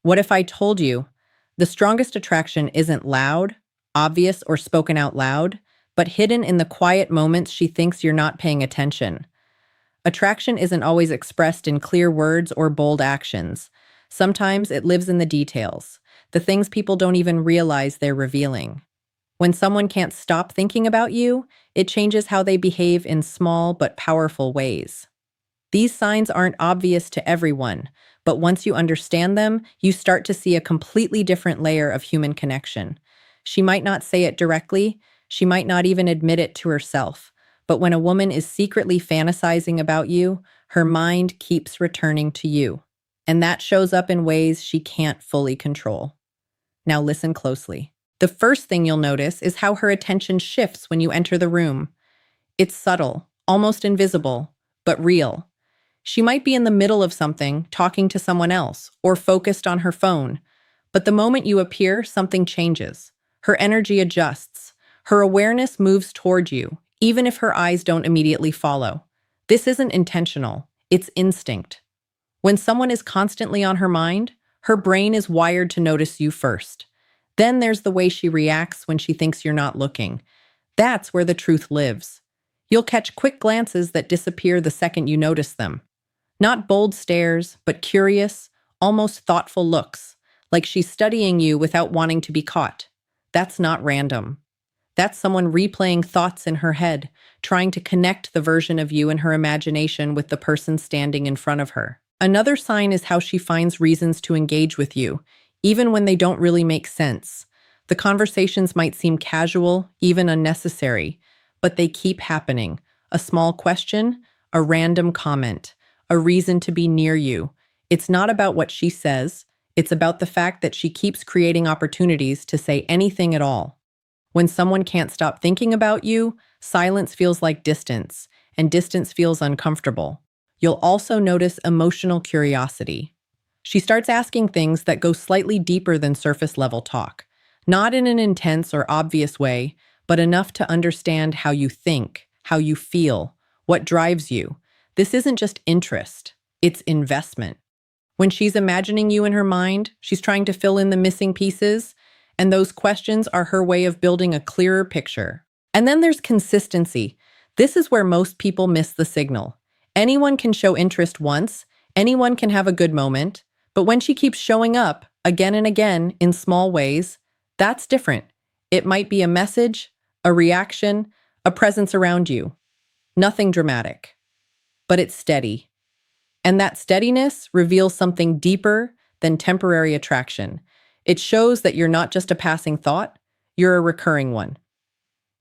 What if I told you the strongest attraction isn't loud, obvious, or spoken out loud, but hidden in the quiet moments she thinks you're not paying attention? Attraction isn't always expressed in clear words or bold actions. Sometimes it lives in the details, the things people don't even realize they're revealing. When someone can't stop thinking about you, it changes how they behave in small but powerful ways. These signs aren't obvious to everyone, but once you understand them, you start to see a completely different layer of human connection. She might not say it directly, she might not even admit it to herself, but when a woman is secretly fantasizing about you, her mind keeps returning to you. And that shows up in ways she can't fully control. Now listen closely. The first thing you'll notice is how her attention shifts when you enter the room. It's subtle, almost invisible, but real. She might be in the middle of something, talking to someone else, or focused on her phone. But the moment you appear, something changes. Her energy adjusts. Her awareness moves toward you, even if her eyes don't immediately follow. This isn't intentional, it's instinct. When someone is constantly on her mind, her brain is wired to notice you first. Then there's the way she reacts when she thinks you're not looking. That's where the truth lives. You'll catch quick glances that disappear the second you notice them. Not bold stares, but curious, almost thoughtful looks, like she's studying you without wanting to be caught. That's not random. That's someone replaying thoughts in her head, trying to connect the version of you in her imagination with the person standing in front of her. Another sign is how she finds reasons to engage with you, even when they don't really make sense. The conversations might seem casual, even unnecessary, but they keep happening. A small question, a random comment, a reason to be near you. It's not about what she says, it's about the fact that she keeps creating opportunities to say anything at all. When someone can't stop thinking about you, silence feels like distance, and distance feels uncomfortable. You'll also notice emotional curiosity. She starts asking things that go slightly deeper than surface-level talk, not in an intense or obvious way, but enough to understand how you think, how you feel, what drives you. This isn't just interest, it's investment. When she's imagining you in her mind, she's trying to fill in the missing pieces, and those questions are her way of building a clearer picture. And then there's consistency. This is where most people miss the signal. Anyone can show interest once, anyone can have a good moment, but when she keeps showing up again and again in small ways, that's different. It might be a message, a reaction, a presence around you. Nothing dramatic, but it's steady. And that steadiness reveals something deeper than temporary attraction. It shows that you're not just a passing thought, you're a recurring one.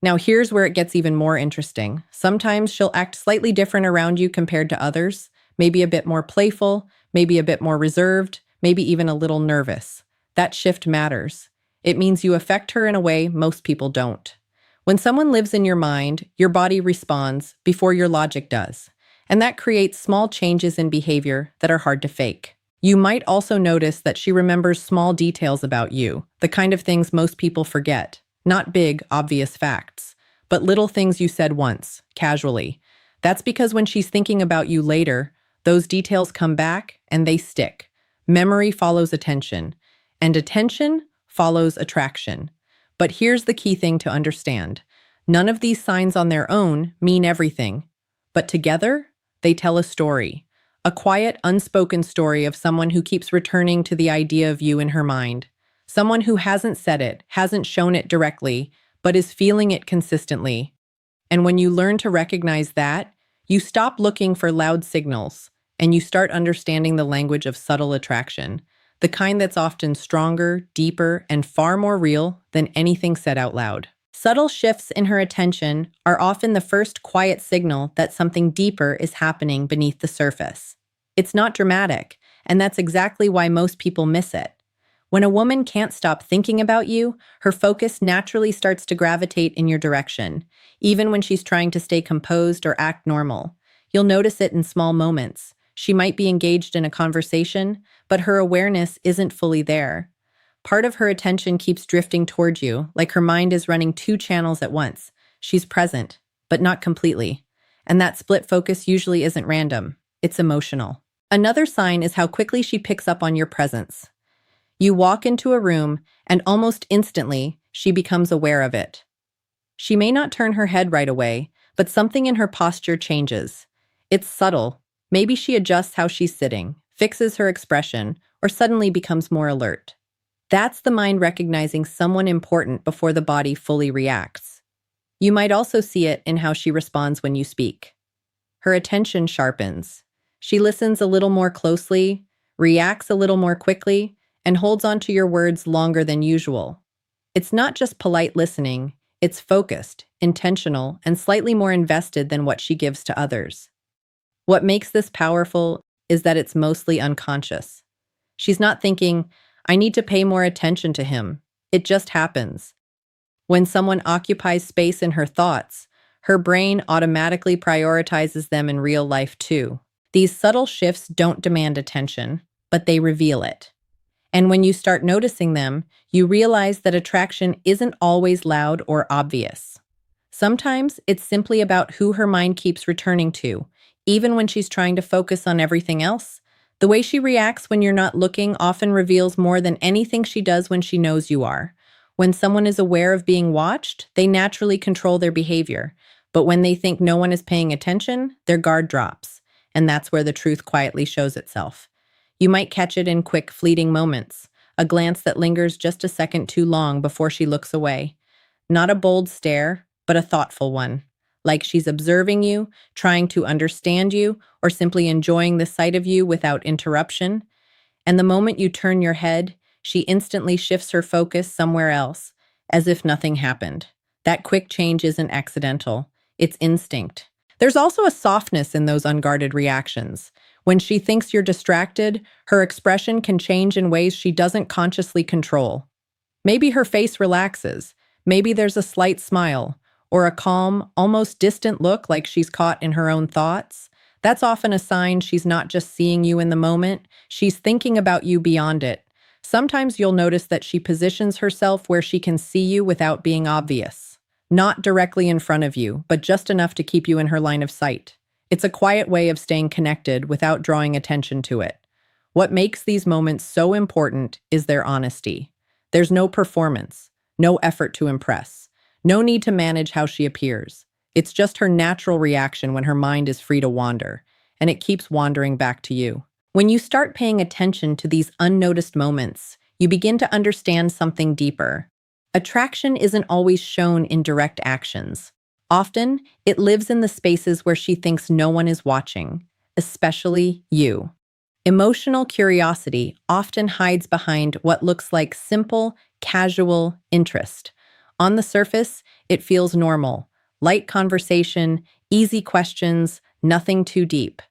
Now here's where it gets even more interesting. Sometimes she'll act slightly different around you compared to others, maybe a bit more playful, maybe a bit more reserved, maybe even a little nervous. That shift matters. It means you affect her in a way most people don't. When someone lives in your mind, your body responds before your logic does. And that creates small changes in behavior that are hard to fake. You might also notice that she remembers small details about you, the kind of things most people forget. Not big, obvious facts, but little things you said once, casually. That's because when she's thinking about you later, those details come back and they stick. Memory follows attention, and attention follows attraction. But here's the key thing to understand. None of these signs on their own mean everything, but together, they tell a story. A quiet, unspoken story of someone who keeps returning to the idea of you in her mind. Someone who hasn't said it, hasn't shown it directly, but is feeling it consistently. And when you learn to recognize that, you stop looking for loud signals, and you start understanding the language of subtle attraction, the kind that's often stronger, deeper, and far more real than anything said out loud. Subtle shifts in her attention are often the first quiet signal that something deeper is happening beneath the surface. It's not dramatic, and that's exactly why most people miss it. When a woman can't stop thinking about you, her focus naturally starts to gravitate in your direction, even when she's trying to stay composed or act normal. You'll notice it in small moments. She might be engaged in a conversation, but her awareness isn't fully there. Part of her attention keeps drifting toward you, like her mind is running two channels at once. She's present, but not completely. And that split focus usually isn't random. It's emotional. Another sign is how quickly she picks up on your presence. You walk into a room, and almost instantly, she becomes aware of it. She may not turn her head right away, but something in her posture changes. It's subtle. Maybe she adjusts how she's sitting, fixes her expression, or suddenly becomes more alert. That's the mind recognizing someone important before the body fully reacts. You might also see it in how she responds when you speak. Her attention sharpens. She listens a little more closely, reacts a little more quickly, and holds on to your words longer than usual. It's not just polite listening, it's focused, intentional, and slightly more invested than what she gives to others. What makes this powerful is that it's mostly unconscious. She's not thinking, I need to pay more attention to him. It just happens. When someone occupies space in her thoughts, her brain automatically prioritizes them in real life too. These subtle shifts don't demand attention, but they reveal it. And when you start noticing them, you realize that attraction isn't always loud or obvious. Sometimes it's simply about who her mind keeps returning to, even when she's trying to focus on everything else. The way she reacts when you're not looking often reveals more than anything she does when she knows you are. When someone is aware of being watched, they naturally control their behavior. But when they think no one is paying attention, their guard drops. And that's where the truth quietly shows itself. You might catch it in quick, fleeting moments, a glance that lingers just a second too long before she looks away. Not a bold stare, but a thoughtful one. Like she's observing you, trying to understand you, or simply enjoying the sight of you without interruption. And the moment you turn your head, she instantly shifts her focus somewhere else, as if nothing happened. That quick change isn't accidental, it's instinct. There's also a softness in those unguarded reactions. When she thinks you're distracted, her expression can change in ways she doesn't consciously control. Maybe her face relaxes, maybe there's a slight smile, or a calm, almost distant look like she's caught in her own thoughts. That's often a sign she's not just seeing you in the moment, she's thinking about you beyond it. Sometimes you'll notice that she positions herself where she can see you without being obvious. Not directly in front of you, but just enough to keep you in her line of sight. It's a quiet way of staying connected without drawing attention to it. What makes these moments so important is their honesty. There's no performance, no effort to impress, no need to manage how she appears. It's just her natural reaction when her mind is free to wander, and it keeps wandering back to you. When you start paying attention to these unnoticed moments, you begin to understand something deeper. Attraction isn't always shown in direct actions. Often, it lives in the spaces where she thinks no one is watching, especially you. Emotional curiosity often hides behind what looks like simple, casual interest. On the surface, it feels normal. Light conversation, easy questions, nothing too deep.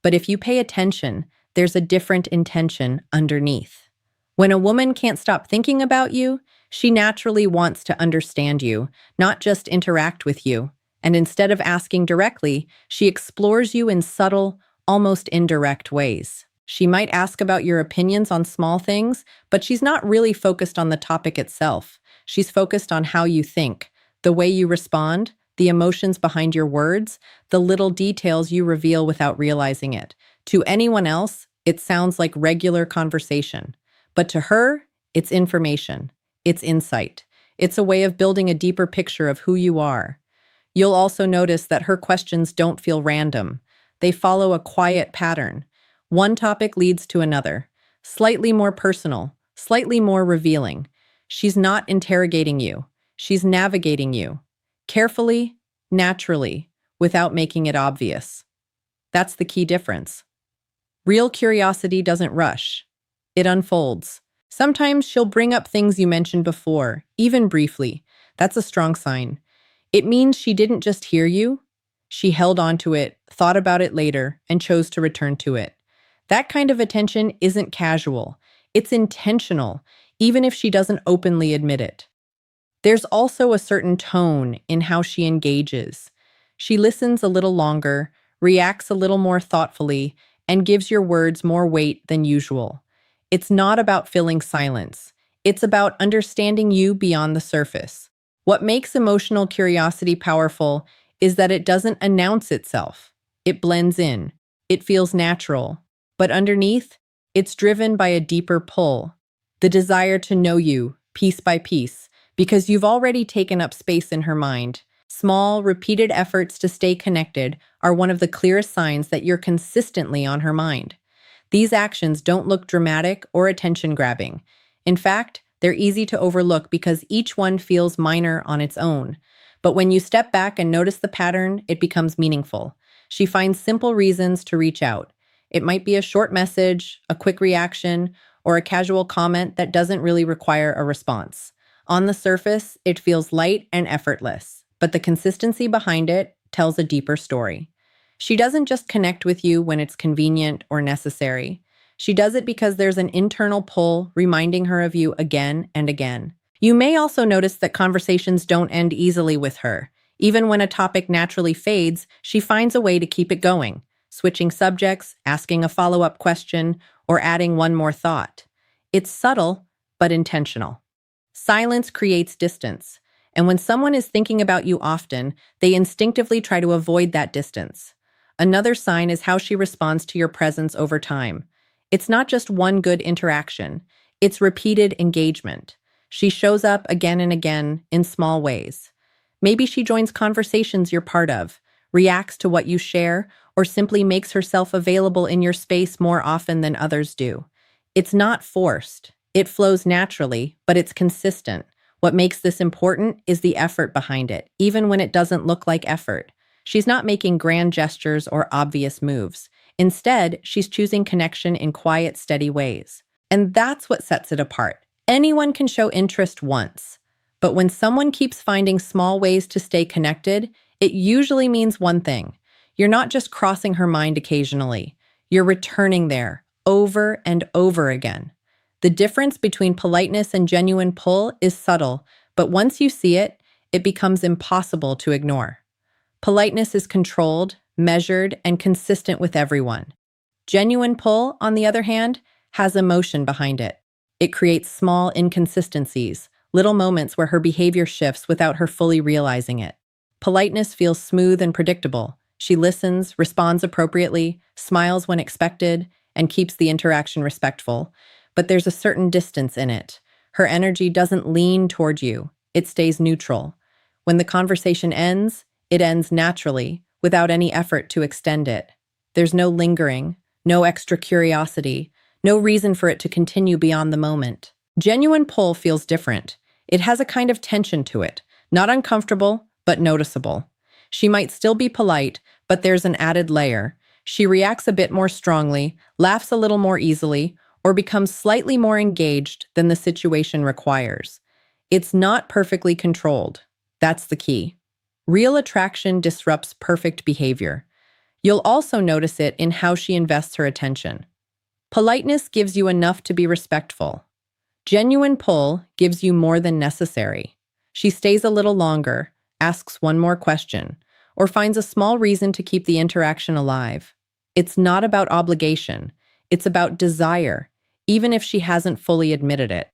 But if you pay attention, there's a different intention underneath. When a woman can't stop thinking about you, she naturally wants to understand you, not just interact with you. And instead of asking directly, she explores you in subtle, almost indirect ways. She might ask about your opinions on small things, but she's not really focused on the topic itself. She's focused on how you think, the way you respond, the emotions behind your words, the little details you reveal without realizing it. To anyone else, it sounds like regular conversation. But to her, it's information. It's insight. It's a way of building a deeper picture of who you are. You'll also notice that her questions don't feel random. They follow a quiet pattern. One topic leads to another, slightly more personal, slightly more revealing. She's not interrogating you. She's navigating you. Carefully, naturally, without making it obvious. That's the key difference. Real curiosity doesn't rush. It unfolds. Sometimes she'll bring up things you mentioned before, even briefly. That's a strong sign. It means she didn't just hear you. She held on to it, thought about it later, and chose to return to it. That kind of attention isn't casual. It's intentional, even if she doesn't openly admit it. There's also a certain tone in how she engages. She listens a little longer, reacts a little more thoughtfully, and gives your words more weight than usual. It's not about filling silence. It's about understanding you beyond the surface. What makes emotional curiosity powerful is that it doesn't announce itself. It blends in. It feels natural. But underneath, it's driven by a deeper pull. the desire to know you piece by piece, because you've already taken up space in her mind. Small, repeated efforts to stay connected are one of the clearest signs that you're consistently on her mind. These actions don't look dramatic or attention-grabbing. In fact, they're easy to overlook because each one feels minor on its own. But when you step back and notice the pattern, it becomes meaningful. She finds simple reasons to reach out. It might be a short message, a quick reaction, or a casual comment that doesn't really require a response. On the surface, it feels light and effortless, but the consistency behind it tells a deeper story. She doesn't just connect with you when it's convenient or necessary. She does it because there's an internal pull reminding her of you again and again. You may also notice that conversations don't end easily with her. Even when a topic naturally fades, she finds a way to keep it going, switching subjects, asking a follow-up question, or adding one more thought. It's subtle, but intentional. Silence creates distance, and when someone is thinking about you often, they instinctively try to avoid that distance. Another sign is how she responds to your presence over time. It's not just one good interaction, it's repeated engagement. She shows up again and again in small ways. Maybe she joins conversations you're part of, reacts to what you share, or simply makes herself available in your space more often than others do. It's not forced. It flows naturally, but it's consistent. What makes this important is the effort behind it, even when it doesn't look like effort. She's not making grand gestures or obvious moves. Instead, she's choosing connection in quiet, steady ways. And that's what sets it apart. Anyone can show interest once, but when someone keeps finding small ways to stay connected, it usually means one thing. You're not just crossing her mind occasionally. You're returning there over and over again. The difference between politeness and genuine pull is subtle, but once you see it, it becomes impossible to ignore. Politeness is controlled, measured, and consistent with everyone. Genuine pull, on the other hand, has emotion behind it. It creates small inconsistencies, little moments where her behavior shifts without her fully realizing it. Politeness feels smooth and predictable. She listens, responds appropriately, smiles when expected, and keeps the interaction respectful. But there's a certain distance in it. Her energy doesn't lean toward you. It stays neutral. When the conversation ends, it ends naturally, without any effort to extend it. There's no lingering, no extra curiosity, no reason for it to continue beyond the moment. Genuine pull feels different. It has a kind of tension to it, not uncomfortable, but noticeable. She might still be polite, but there's an added layer. She reacts a bit more strongly, laughs a little more easily, or becomes slightly more engaged than the situation requires. It's not perfectly controlled. That's the key. Real attraction disrupts perfect behavior. You'll also notice it in how she invests her attention. Politeness gives you enough to be respectful. Genuine pull gives you more than necessary. She stays a little longer, asks one more question, or finds a small reason to keep the interaction alive. It's not about obligation. It's about desire, even if she hasn't fully admitted it.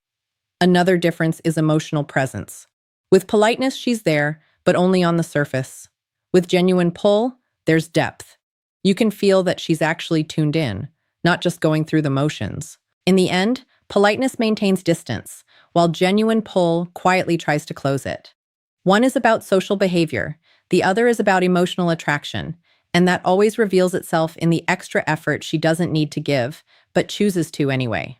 Another difference is emotional presence. With politeness, she's there, but only on the surface. With genuine pull, there's depth. You can feel that she's actually tuned in, not just going through the motions. In the end, politeness maintains distance, while genuine pull quietly tries to close it. One is about social behavior, the other is about emotional attraction, and that always reveals itself in the extra effort she doesn't need to give, but chooses to anyway.